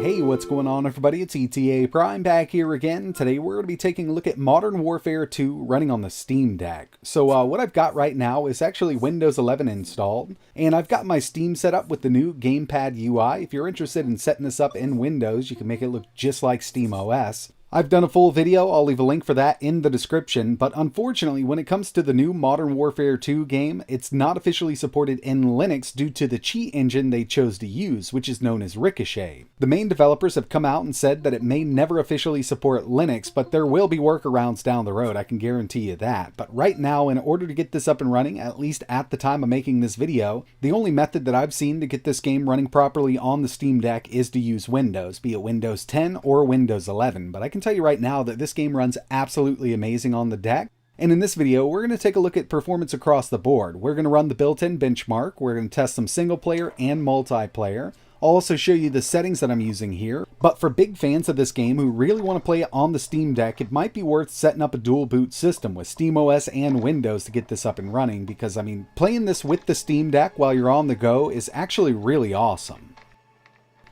Hey, what's going on everybody? It's ETAPRIME back here again. Today we're going to be taking a look at Modern Warfare 2 running on the Steam Deck. So what I've got right now is actually Windows 11 installed, and I've got my Steam set up with the new Gamepad UI. If you're interested in setting this up in Windows, you can make it look just like SteamOS. I've done a full video, I'll leave a link for that in the description, but unfortunately when it comes to the new Modern Warfare 2 game, it's not officially supported in Linux due to the cheat engine they chose to use, which is known as Ricochet. The main developers have come out and said that it may never officially support Linux, but there will be workarounds down the road, I can guarantee you that. But right now, in order to get this up and running, at least at the time of making this video, the only method that I've seen to get this game running properly on the Steam Deck is to use Windows, be it Windows 10 or Windows 11, but I can tell you right now that this game runs absolutely amazing on the deck. And in this video, we're going to take a look at performance across the board. We're going to run the built-in benchmark, we're going to test some single player and multiplayer. I'll also show you the settings that I'm using here. But for big fans of this game who really want to play it on the Steam Deck, it might be worth setting up a dual boot system with SteamOS and Windows to get this up and running, because I mean, playing this with the Steam Deck while you're on the go is actually really awesome.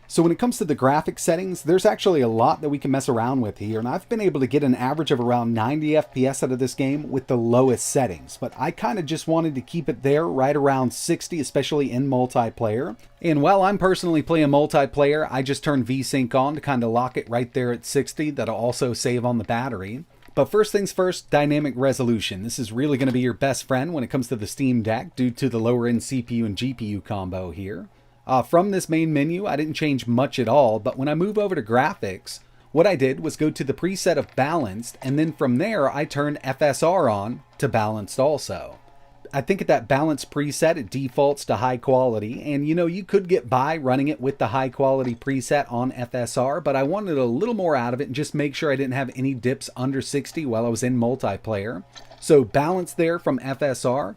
So when it comes to the graphics settings, there's actually a lot that we can mess around with here, and I've been able to get an average of around 90 FPS out of this game with the lowest settings, but I kind of just wanted to keep it there right around 60, especially in multiplayer. And while I'm personally playing multiplayer, I just turned VSync on to kind of lock it right there at 60. That'll also save on the battery. But first things first, dynamic resolution. This is really going to be your best friend when it comes to the Steam Deck due to the lower end CPU and GPU combo here. From this main menu, I didn't change much at all, but when I move over to graphics, what I did was go to the preset of balanced, and then from there I turned FSR on to balanced also. I think at that balanced preset it defaults to high quality, and you know, you could get by running it with the high quality preset on FSR, but I wanted a little more out of it and just make sure I didn't have any dips under 60 while I was in multiplayer. So balanced there from FSR.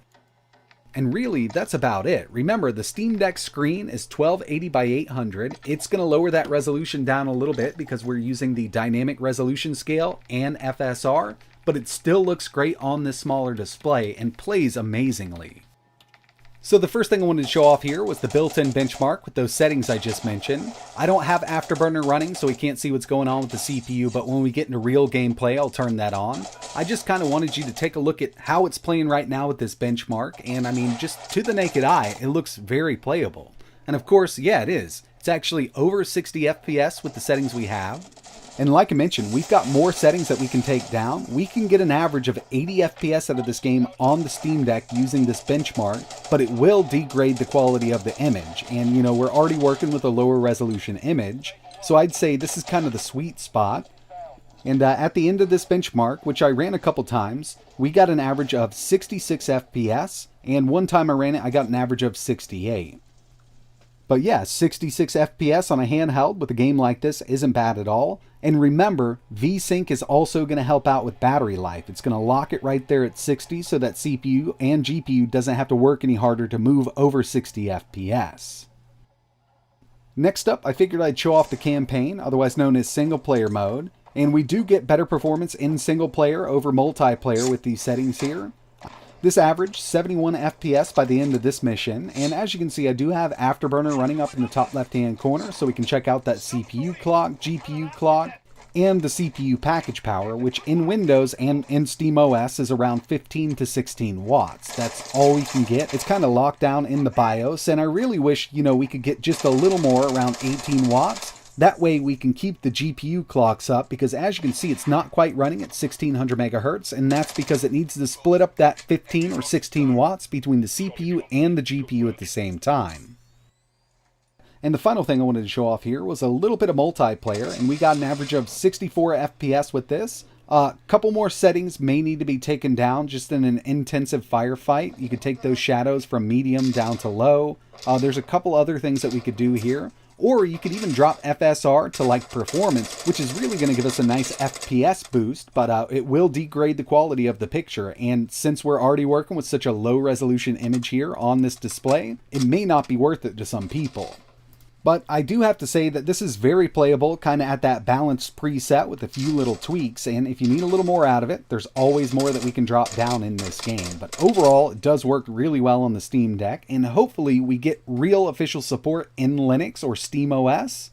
And really, that's about it. Remember, the Steam Deck screen is 1280 by 800. It's going to lower that resolution down a little bit because we're using the dynamic resolution scale and FSR, but it still looks great on this smaller display and plays amazingly. So the first thing I wanted to show off here was the built-in benchmark with those settings I just mentioned. I don't have Afterburner running, so we can't see what's going on with the CPU, but when we get into real gameplay, I'll turn that on. I just kind of wanted you to take a look at how it's playing right now with this benchmark, and I mean, just to the naked eye, it looks very playable. And of course, yeah, it is. It's actually over 60 FPS with the settings we have. And like I mentioned, we've got more settings that we can take down. We can get an average of 80 FPS out of this game on the Steam Deck using this benchmark, but it will degrade the quality of the image. And you know, we're already working with a lower resolution image, so I'd say this is kind of the sweet spot. And at the end of this benchmark, which I ran a couple times, we got an average of 66 FPS, and one time I ran it, I got an average of 68. But yeah, 66 FPS on a handheld with a game like this isn't bad at all. And remember, VSync is also going to help out with battery life. It's going to lock it right there at 60 so that CPU and GPU doesn't have to work any harder to move over 60 FPS. Next up, I figured I'd show off the campaign, otherwise known as single player mode. And we do get better performance in single player over multiplayer with these settings here. This averaged 71 FPS by the end of this mission, and as you can see, I do have Afterburner running up in the top left-hand corner, so we can check out that CPU clock, GPU clock, and the CPU package power, which in Windows and in SteamOS is around 15 to 16 watts. That's all we can get. It's kind of locked down in the BIOS, and I really wish, you know, we could get just a little more, around 18 watts. That way we can keep the GPU clocks up, because as you can see, it's not quite running at 1600 megahertz, and that's because it needs to split up that 15 or 16 watts between the CPU and the GPU at the same time. And the final thing I wanted to show off here was a little bit of multiplayer, and we got an average of 64 FPS with this. A couple more settings may need to be taken down just in an intensive firefight. You could take those shadows from medium down to low. There's a couple other things that we could do here. Or you could even drop FSR to like performance, which is really going to give us a nice FPS boost, but it will degrade the quality of the picture. And since we're already working with such a low resolution image here on this display, it may not be worth it to some people. But I do have to say that this is very playable, kind of at that balanced preset with a few little tweaks, and if you need a little more out of it, there's always more that we can drop down in this game. But overall, it does work really well on the Steam Deck, and hopefully we get real official support in Linux or SteamOS.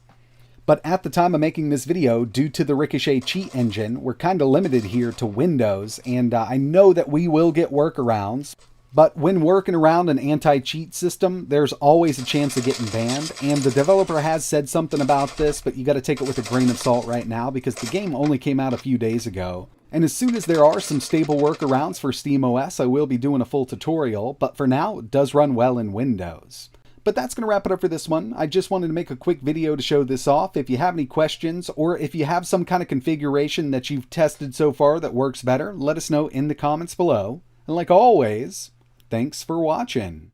But at the time of making this video, due to the Ricochet cheat engine, we're kind of limited here to Windows, and I know that we will get workarounds. But when working around an anti-cheat system, there's always a chance of getting banned, and the developer has said something about this, but you got to take it with a grain of salt right now because the game only came out a few days ago. And as soon as there are some stable workarounds for SteamOS, I will be doing a full tutorial, but for now, it does run well in Windows. But that's going to wrap it up for this one. I just wanted to make a quick video to show this off. If you have any questions, or if you have some kind of configuration that you've tested so far that works better, let us know in the comments below. And like always, thanks for watching.